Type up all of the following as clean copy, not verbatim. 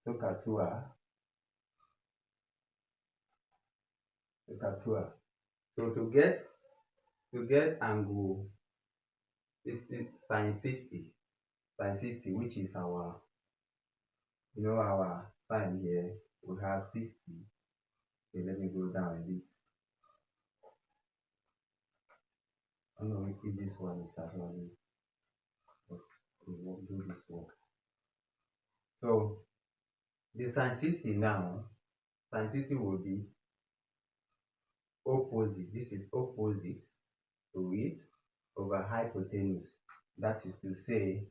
Sokatua, Sokatua. So to get angle this is sin 60, which is our our sine here. We have 60. Okay, let me go down a bit. I don't know if this one is actually, but we will do this work. So the sin 60 now, sin 60 will be opposite. This is opposite to it over hypotenuse. That is to say,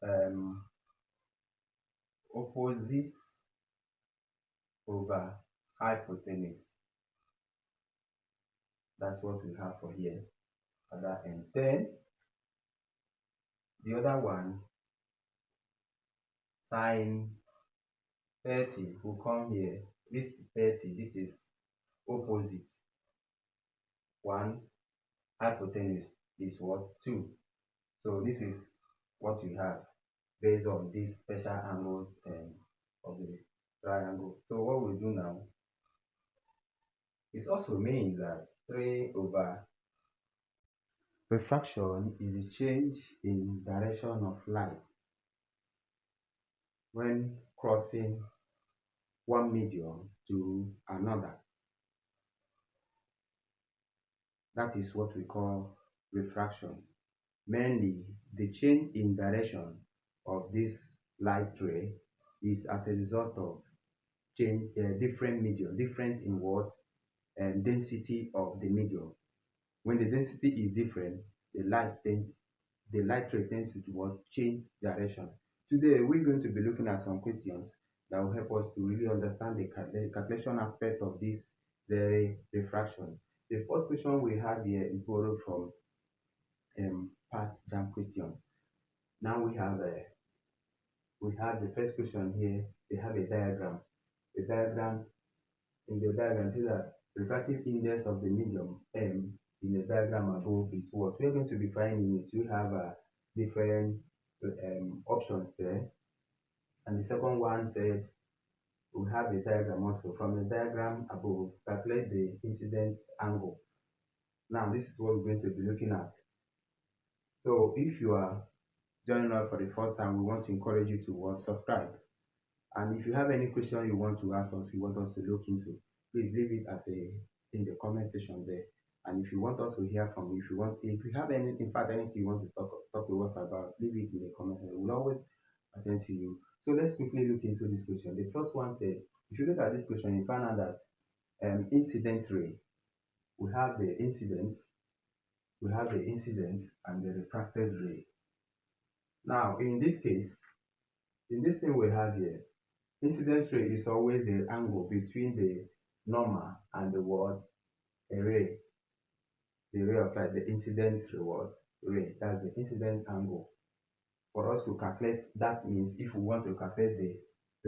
um, opposite over hypotenuse. That's what we have for here at that end. Then the other one, sine 30 will come here. This is 30. This is opposite. 1 hypotenuse is what? 2. So this is what we have based on these special angles of the triangle. So what we do now, it also means that 3 over refraction is the change in direction of light when crossing one medium to another. That is what we call refraction. Mainly, the change in direction of this light ray is as a result of different medium, difference in what and density of the medium. When the density is different, the light ray tends to what change direction. Today, we're going to be looking at some questions that will help us to really understand the calculation aspect of this very refraction. The first question we have here is borrowed from past jam questions. Now we have the first question here. They have a diagram. The diagram in the diagram says that refractive index of the medium M in the diagram above is what we're going to be finding is we have different options there. And the second one said we have a diagram also. From the diagram above, calculate the incidence angle. Now this is what we're going to be looking at. So if you are joining us for the first time, we want to encourage you to subscribe. And if you have any question you want to ask us, you want us to look into, please leave it in the comment section there. And if you want us to hear from you, if you have anything you want to talk to us about, leave it in the comment section. We'll always attend to you. So let's quickly look into this question. The first one said, if you look at this question, you find out that incident ray, we have the incident and the refracted ray. Now, in this case, in this thing we have here, incidence ray is always the angle between the normal and the ray. The ray of light, the incident ray, that's the incident angle. For us to calculate, that means if we want to calculate the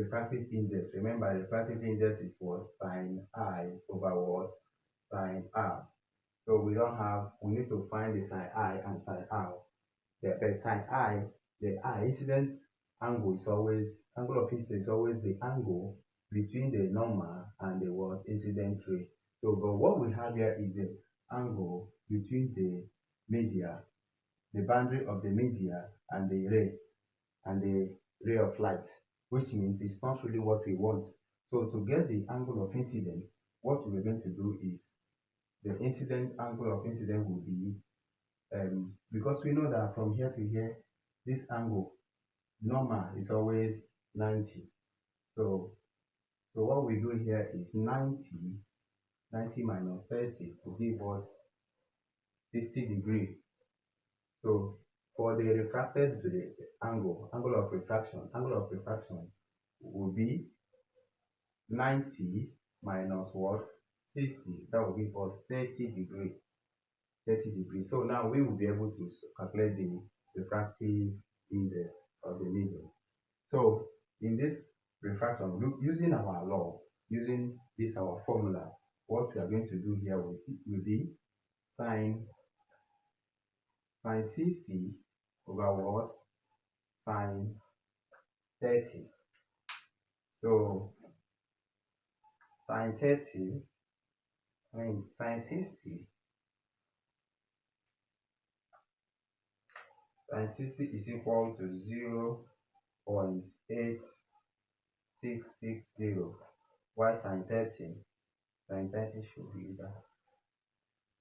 refractive index, remember the refractive index is what? Sine I over what? Sine R. So we need to find the sine I and sine R. The sine I, the incident angle of incidence is always the angle between the normal and the incident ray. So, but what we have here is the angle between the media, the boundary of the media and the ray of light, which means it's not really what we want. So to get the angle of incidence, what we're going to do is the incident angle of incidence will be because we know that from here to here, this angle normal is always 90. So what we do here is 90 minus 30 to give us 60 degrees. So for the refracted angle of refraction will be 90 minus what? 60. That will give us 30 degrees. 30 degrees. So now we will be able to calculate the refractive index of the medium. So in this refraction, using our law, using this our formula, what we are going to do here will be sine 60 over what? Sine 30. So sine 30, sine 60. Sine 60 is equal to 0.8660. Why sine 30? Sine 30 should be that.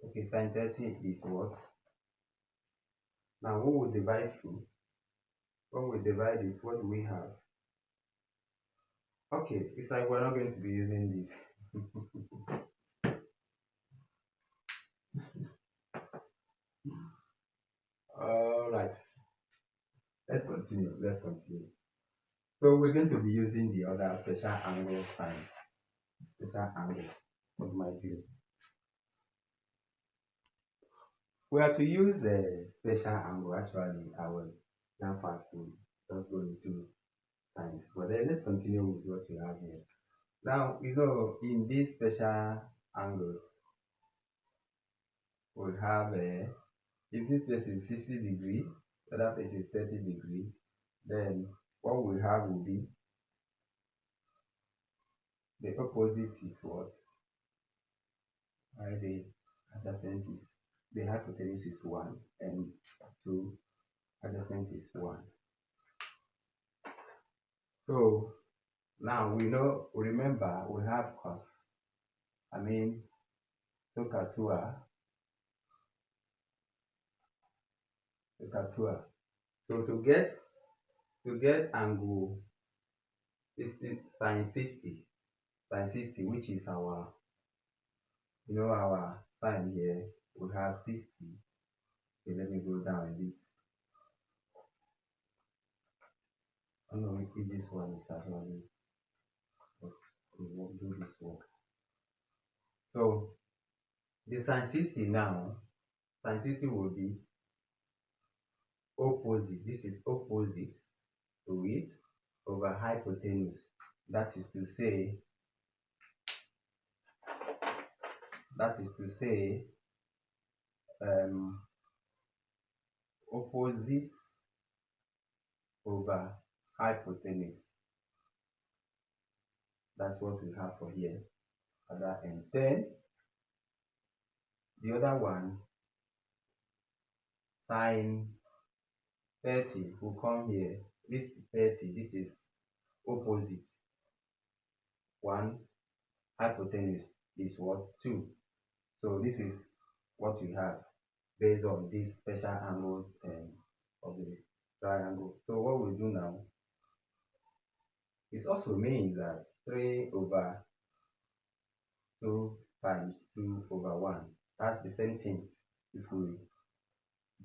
Okay, sine 30 is what? Now, when we divide through, when we divide it, what do we have? Okay, it's like we're not going to be using this. All right, let's continue. Let's continue. So we're going to be using the other special angle sign, special angles of my view. We are to use a special angle. Actually, I will now fast to just go into science. But then let's continue with what we have here. Now, in these special angles, we have if this place is 60 degree, the other place is 30 degree, then what we have will be the opposite is what? Right, the adjacent is the hypotenuse is 1 and 2 adjacent is 1. So now remember we have cos, socatua, socatua. So to get angle is sine 60, which is our our sine here, we have 60. Okay, let me go down a bit. I don't know if this one is actually, but we won't do this work. So the sine 60 now, sine 60 will be opposite. This is opposite to it over hypotenuse. That is to say, opposite over hypotenuse. That's what we have for here at that end. Then the other one, sine 30 will come here. This is 30, this is opposite. 1 hypotenuse is what? 2. So this is what we have based on these special angles of the triangle. So what we do now is also means that 3 over 2 times 2 over 1. That's the same thing if we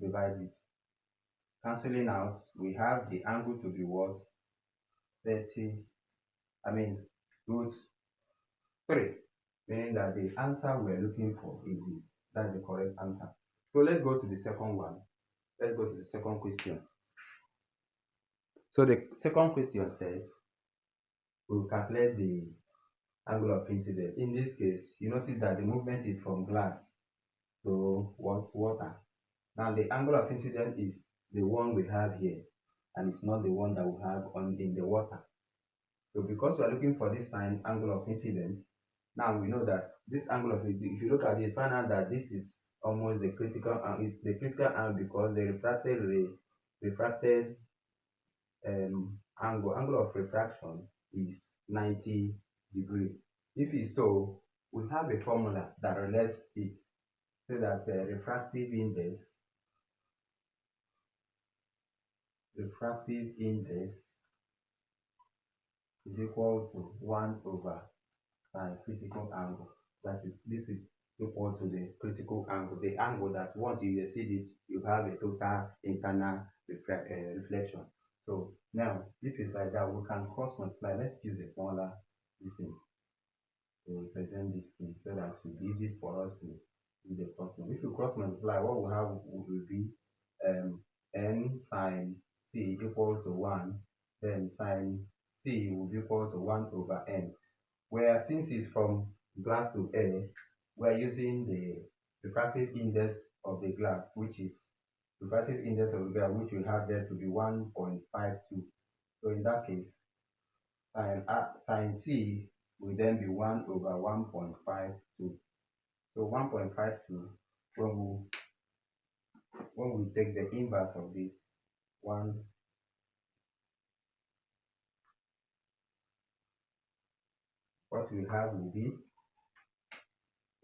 divide it. Cancelling out, we have the angle to be what? 30, root 3. Meaning that the answer we're looking for is this. That's the correct answer. So let's go to the second one. Let's go to the second question. So the second question says, we'll calculate the angle of incidence. In this case, you notice that the movement is from glass to water. Now the angle of incidence is the one we have here, and it's not the one that we have in the water. So because we are looking for this sine angle of incidence, now we know that this angle of incidence, if you look at it, find out that this is almost the critical angle. It's the critical angle because the refracted angle of refraction is 90 degree. If it's so, we have a formula that relates it, so that refractive index is equal to 1 over sine critical angle. This is equal to the critical angle, the angle that once you exceed it, you have a total internal reflection. So now, if it's like that, we can cross multiply. Let's use a smaller thing to represent this thing so that it will be easy for us to do the cross multiply. If you cross multiply, what we have will be n sine c equal to 1, then sine c will be equal to 1 over n. Where since it's from glass to air, we're using the refractive index of the glass, which is refractive index of the glass, which we have there to be 1.52. So in that case, sine C will then be 1 over 1.52. So 1.52, when we take the inverse of this, 1, what we have will be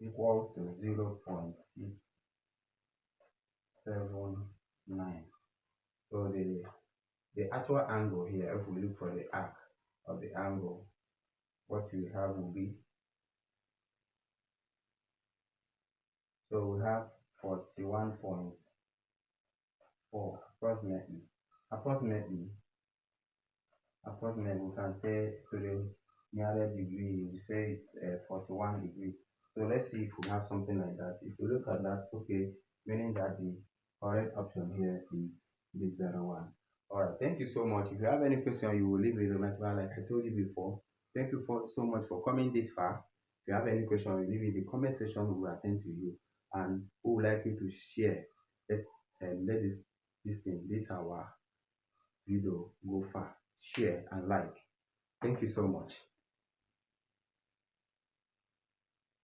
equal to 0.679. So the actual angle here, if we look for the arc of the angle, what we have will be, so we have 41.4 approximately. Approximately we can say to the nearest degree, we say it's 41 degrees. So let's see if we have something like that. If you look at that, okay, meaning that the correct option here is this 01. All right, thank you so much. If you have any question, you will leave it in the comment like I told you before. Thank you so much for coming this far. If you have any question, you leave it in the comment section. We will attend to you, and we would like you to share. Let this our video go far. Share and like. Thank you so much.